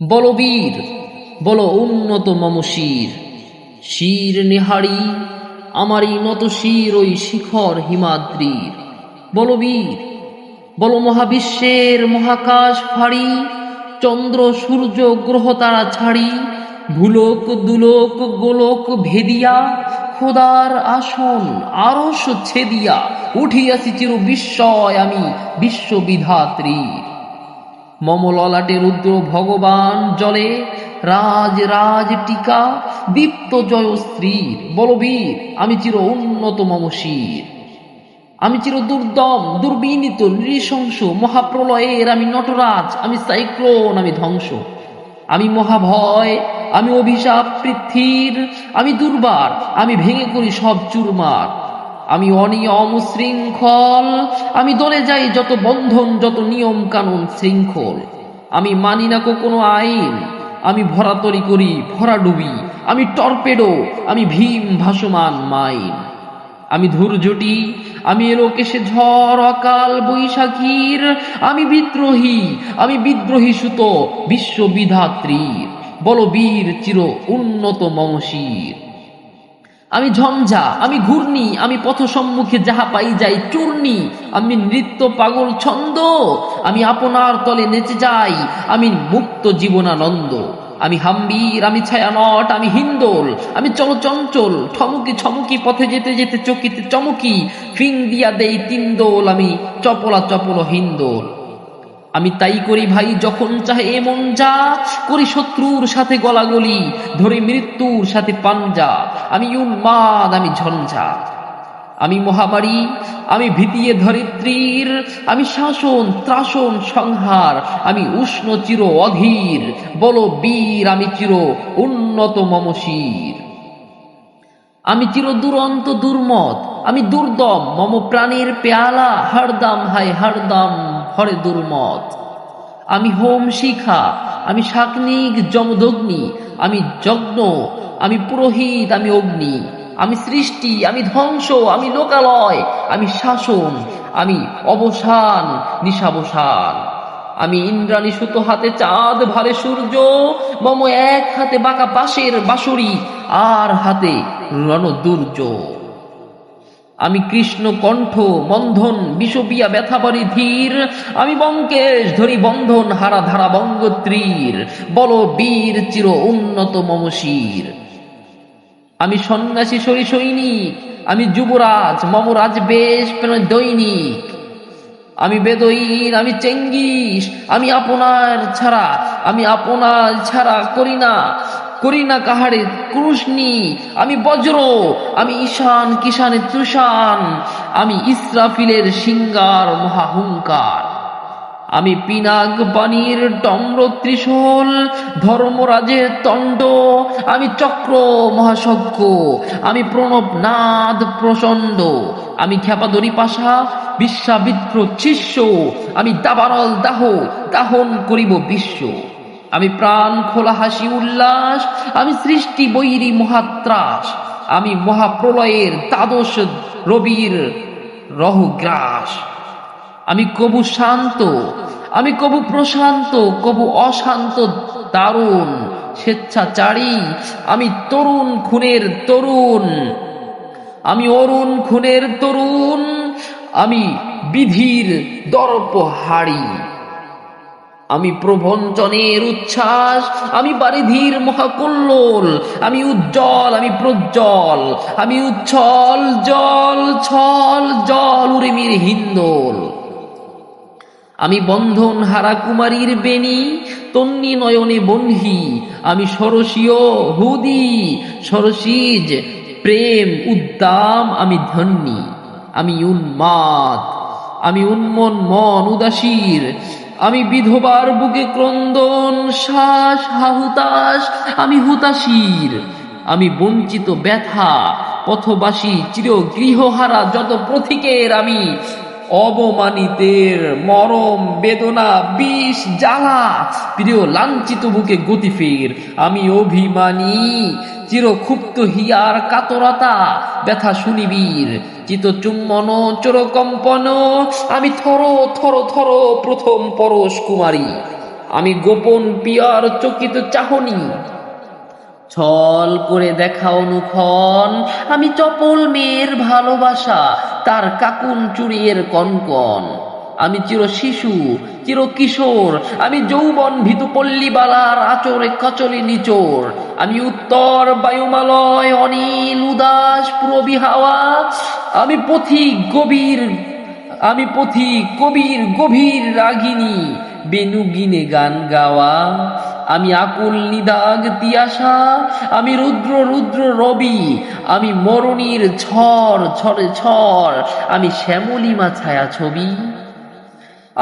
বলো বীর, বলো উন্নত মম শির, শির নিহারি আমারই নত শির ওই শিখর হিমাদ্রির। বলো বীর, বলো মহাবিশ্বের মহাকাশ ফাড়ি, চন্দ্র সূর্য গ্রহ তারা ছাড়ি, ভুলোক দুলোক গোলক ভেদিয়া, খোদার আসন আরশ ছেদিয়া, উঠিয়াছি চির বিস্ময় আমি বিশ্ববিধাত্রীর। মম ললাটে রুদ্র ভগবান জলে, রাজ রাজ টিকা দীপ্ত জয়শ্রীর। বলবীর, আমি চির উন্নত মম শির, আমি চির দুর্দম দুর্বিনীত নৃশংস মহাপ্রলয়ের আমি নটরাজ, আমি সাইক্লোন, আমি ধ্বংস, আমি মহাভয়, আমি অভিশাপ পৃথ্বীর, আমি দুর্বার, আমি ভেঙে করি সব চুরমার, আমি অনিয়ম শৃঙ্খল, আমি দলে যাই যত বন্ধন যত নিয়ম কানুন শৃঙ্খল, আমি মানি না কোনো আইন, আমি ভরাতরি করি ভরা ডুবি, আমি টর্পেডো, আমি ভীম ভাসমান মাইন, আমি ধূর্যটি, আমি এলোকেশে ঝড় অকাল বৈশাখীর, আমি বিদ্রোহী, আমি বিদ্রোহী সুত বিশ্ববিধাত্রীর। বল বীর, চির উন্নত মম শির, আমি ঝঞ্ঝা, আমি ঘূর্ণি, আমি পথ সম্মুখে যাহা পাই যাই চূর্ণি, আমি নৃত্য পাগল ছন্দ, আমি আপনার তলে নেচে যাই, আমি মুক্ত জীবনানন্দ, আমি হাম্বির, আমি ছায়ানট, আমি হিন্দোল, আমি চলচঞ্চল ঠমকি ছমকি পথে যেতে যেতে চকিতে চমকি, ফিং দিয়া দেই তিনদোল, আমি চপলা চপল হিন্দোল, আমি তাই করি ভাই যখন চাহে এমন যা করি, শত্রুর সাথে গলাগলি ধরে মৃত্যুর সাথে পাঞ্জা, আমি উন্মাদ, আমি ঝঞ্ঝা, আমি মহামারী, আমি ভীতিয়ে ধরিত্রীর, আমি শাসন ত্রাসন সংহার, আমি উষ্ণ চির অধীর। বলো বীর, আমি চির উন্নত মম শির, আমি চির দুরন্ত দুর্মত, আমি দুর্দম মম প্রাণীর পেয়ালা হরদম হায় হরদম হরে দুর্মত, আমি হোম শিখা, আমি শাকনিক যমদগ্নি, আমি যজ্ঞ, আমি পুরোহিত, আমি অগ্নি, আমি সৃষ্টি, আমি ধ্বংস, আমি লোকালয়, আমি শাসন, আমি অবসান নিশাবসান, আমি ইন্দ্রাণী সুত হাতে চাঁদ ভারে সূর্য, মম এক হাতে বাঁকা বাঁশের বাঁশরি আর হাতে রণদুর্য, আমি কৃষ্ণ কণ্ঠ বন্ধন বিষপিয়া ব্যথাবারি ধীর, আমি বঙ্কেশ ধরি বন্ধন হারা ধারা বঙ্গত্রীর। বল বীর, চির উন্নত মম শির, আমি সন্ন্যাসী সরি সৈনিক, আমি যুবরাজ মম রাজবেশ দৈনিক, আমি বেদইন, আমি চেঙ্গিস, আমি আপনার ছাড়া করি না কাহারে ক্রুশনি, আমি বজ্র, আমি ঈশান কিষানে তুষান, আমি ইসরাফিলের সিঙ্গার মহাহুঙ্কার, আমি পিনাক বাণীর ডম্র ত্রিশূল ধর্মরাজের তণ্ড, আমি চক্র মহাসজ্ঞ, আমি প্রণব নাদ প্রচণ্ড, আমি ক্ষেপাদরি পাশা বিশ্বাবিত্র শিষ্য, আমি দাবানল দাহ দাহন করিব বিশ্ব, আমি প্রাণ খোলা হাসি উল্লাস, আমি সৃষ্টি বৈরী মহাত্রাস, আমি মহাপ্রলয়ের দ্বাদশ রবির রহগ্রাস, আমি কবু শান্ত, আমি কবু প্রশান্ত, কবু অশান্ত দারুণ স্বেচ্ছাচারী, আমি তরুণ খুনের তরুণ, আমি অরুণ খুনের তরুণ, আমি বিধির দর্পহারি, আমি প্রভঞ্জনের উচ্ছ্বাস, আমি বারিধির মহাকল্লোল, আমি উজ্জ্বল, আমি প্রজ্জ্বল, আমি উচ্ছল জল ছল জল উর্মির হিন্দোল, আমি বন্ধন হারা কুমারীর বেণী তন্নি নয়নে বহ্নি, আমি সরসীয় হুদি সরসীজ প্রেম উদ্দাম, আমি ধন্যী, আমি উন্মাদ, আমি উন্মন মন উদাসীর, আমি বিধবার বুকে ক্রন্দন শ্বাস হাহুতাস, আমি হুতাশীর, আমি বঞ্চিত ব্যথা পথবাসী চির গৃহহারা যত পথিকের, আমি অবমানিতের মরম বেদনা বিষ জ্বালা প্রিয় লাঞ্ছিত বুকে গতিফের, আমি অভিমানী চিরক্ষুব্ধ হিয়ার কাতরতা ব্যথা শুনিবীর, চিত চুম্বন চোরকম্পন, আমি থর থর থর প্রথম পরশ কুমারী, আমি গোপন পিয়ার চকিত চাহনি, ছল করে দেখা অনুক্ষণ, আমি চপল মেয়ের ভালোবাসা, তার কাকুন চুরিয়ের কনকন। আমি চির শিশু, চির কিশোর, আমি যৌবন ভীতু পল্লীবালার আচরে কচলে নিচোর। আমি উত্তর বায়ুমালয় অনিল উদাস পূরবী হাওয়া, আমি পথিক গভীর, আমি পথিক কবির গভীর রাগিনী, বেনুগিনে গান গাওয়া। আমি আকুল নিদাগ তিয়াসা, আমি রুদ্র রুদ্র রবি, আমি মরণীর ঝড় ঝড়ে ঝড়, আমি শ্যামলিমা ছায়া ছবি।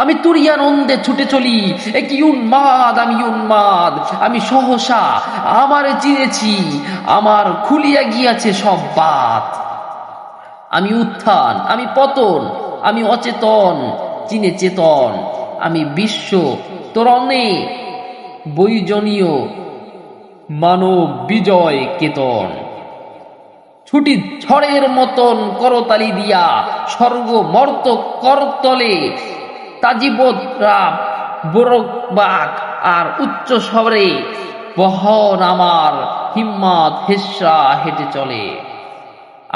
আমি তুরিয়ানন্দে ছুটে চলি, একই উন্মাদ, আমি উন্মাদ, আমি সহসা আমারে চিনেছি, আমার খুলিয়া গিয়াছে সব বাত। আমি উত্থান, আমি পতন, আমি অচেতন, চিনে চেতন, আমি বিশ্ব তরণে বৈজনীয় মানব বিজয় কেতন। ছুটি ঝড়ের মতন করতালি দিয়া স্বর্গ মর্ত করতলে, তাজিবরা বোরকবাক আর উচ্চ স্বরে বহন আমার হিম্মত হেসরা হেঁটে চলে।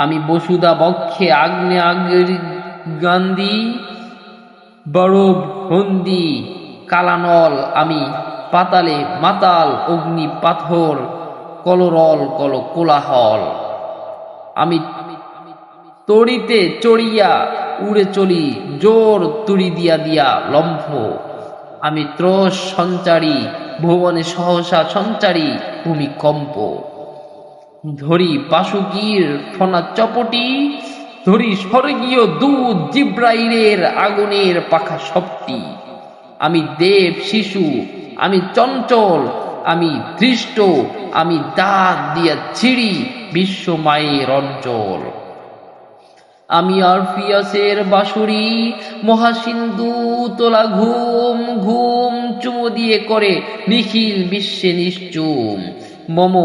আমি বসুদা বক্ষে আগ্নেয়াগ্নি গান্ধী বরব হন্দি কালানল, আমি পাতালে মাতাল অগ্নি পাথর কলরল কল কোলাহল। আমি তড়িতে চড়িয়া উড়ে চলি জোর তুড়ি দিয়া দিয়া লম্ফ। আমি ত্রস সঞ্চারী ভুবনে সহসা সঞ্চারী ভূমিকম্প। ধরি বাসুকীর ফনা চপটি, ধরি স্বর্গীয় দূত জিব্রাইলের আগুনের পাখা সবটি। আমি দেব শিশু, আমি চঞ্চল, আমি দৃষ্ট, আমি দাগ দিয়া ছিড়ি বিশ্ব মায়ের অঞ্চল। আমি আরফিয়াসের বাঁশুরি, মহাসিন্ধু তোলা ঘুম ঘুম চুমো দিয়ে করে নিখিল বিশ্বে নিশ্চুম। মম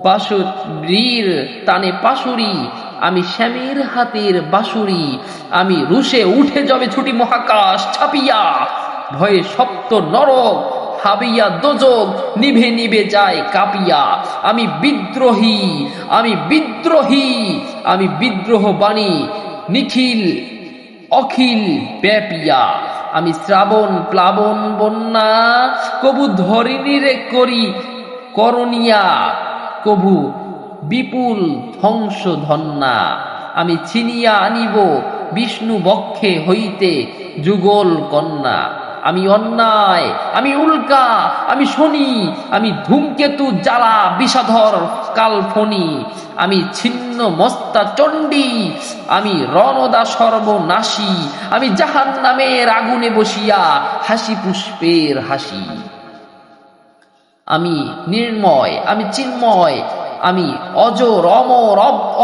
বাঁশুরীর টানে পাশুরি, আমি শ্যামের হাতের বাঁশুরি, আমি রুশে উঠে যাবে ছুটি মহাকাশ ছাপিয়া, ভয়ে সপ্ত নরক হাবিয়া দোজক নিভে নিভে যায় কাঁপিয়া। আমি বিদ্রোহী, আমি বিদ্রোহী, আমি বিদ্রোহ বাণী নিখিল অখিল ব্যাপিয়া। আমি শ্রাবণ প্লাবন বন্যা, কবু ধরিণীরে করি করণিয়া, কবু বিপুল ধ্বংস ধন্যা। আমি ছিনিয়া আনিব বিষ্ণু বক্ষে হইতে যুগল কন্যা। আমি অন্যায়, আমি উল্কা, আমি শনি, আমি ধূমকেতু জ্বালা বিষাধর কালফনি। আমি ছিন্ন মস্তা চণ্ডী, আমি রণদা সর্বনাশী, আমি জাহান্নামের আগুনে বসিয়া হাসি পুষ্পের হাসি। আমি নির্ময়, আমি চিন্ময়, আমি অজর অমর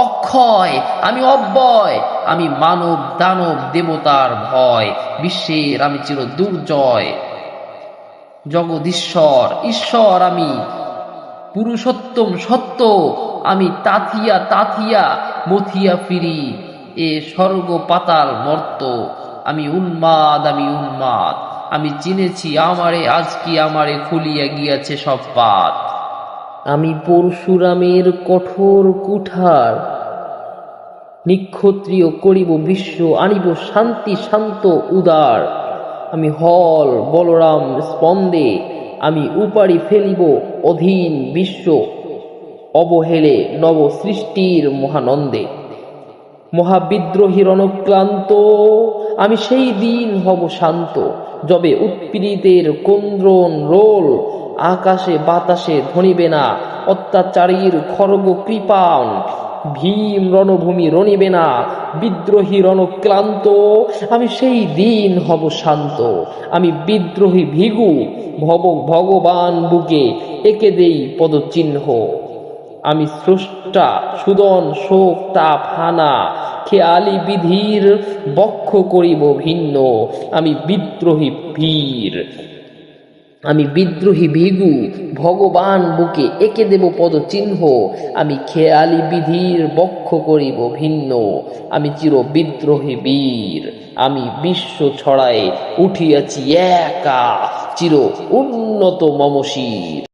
অক্ষয়, আমি অব্যয়, আমি মানব দানব দেবতার ভয়, বিশ্বের আমি চির দুর্জয় জগদীশ্বর ঈশ্বর। আমি পুরুষোত্তম সত্য, আমি তাথিয়া তাথিয়া মথিয়া ফিরি এ স্বর্গ পাতাল মর্ত। আমি উন্মাদ, আমি উন্মাদ, আমি চিনেছি আমারে আজকে আমারে খুলিয়া গিয়াছে সব পাত। আমি পরশুরামের কঠোর কুঠার, নিক্ষত্রিয় করিব বিশ্ব, আনিব শান্তি শান্ত উদার। আমি হল বলরাম স্পন্দে, আমি উপাড়ি ফেলিব অধীন বিশ্ব, অবহেলে নব সৃষ্টির মহানন্দে। মহাবিদ্রোহীর অনুক্লান্ত, আমি সেই দিন হব শান্ত, যবে উৎপীড়িতের ক্রন্দন রোল আকাশে বাতাসে ধ্বনিবে না, অত্যাচারীর খড়গ কৃপাণ ভীম রণভূমি রণিবে না। বিদ্রোহী রণক্লান্ত, আমি সেই দিন হব শান্ত, আমি বিদ্রোহী ভিগু ভগবান বুকে এঁকে দেই পদচিহ্ন। আমি স্রষ্টা সুদন শোক তাপ হানা, খেয়ালি বিধির বক্ষ করিব ভিন্ন। আমি বিদ্রোহী বীর, আমি বিদ্রোহী ভিগু ভগবান বুকে এঁকে দেব পদচিহ্ন। আমি খেয়ালি বিধির বক্ষ করিব ভিন্ন। আমি চির বিদ্রোহী বীর, আমি বিশ্ব ছড়ায় উঠিয়াছি একা, চির উন্নত মম শির।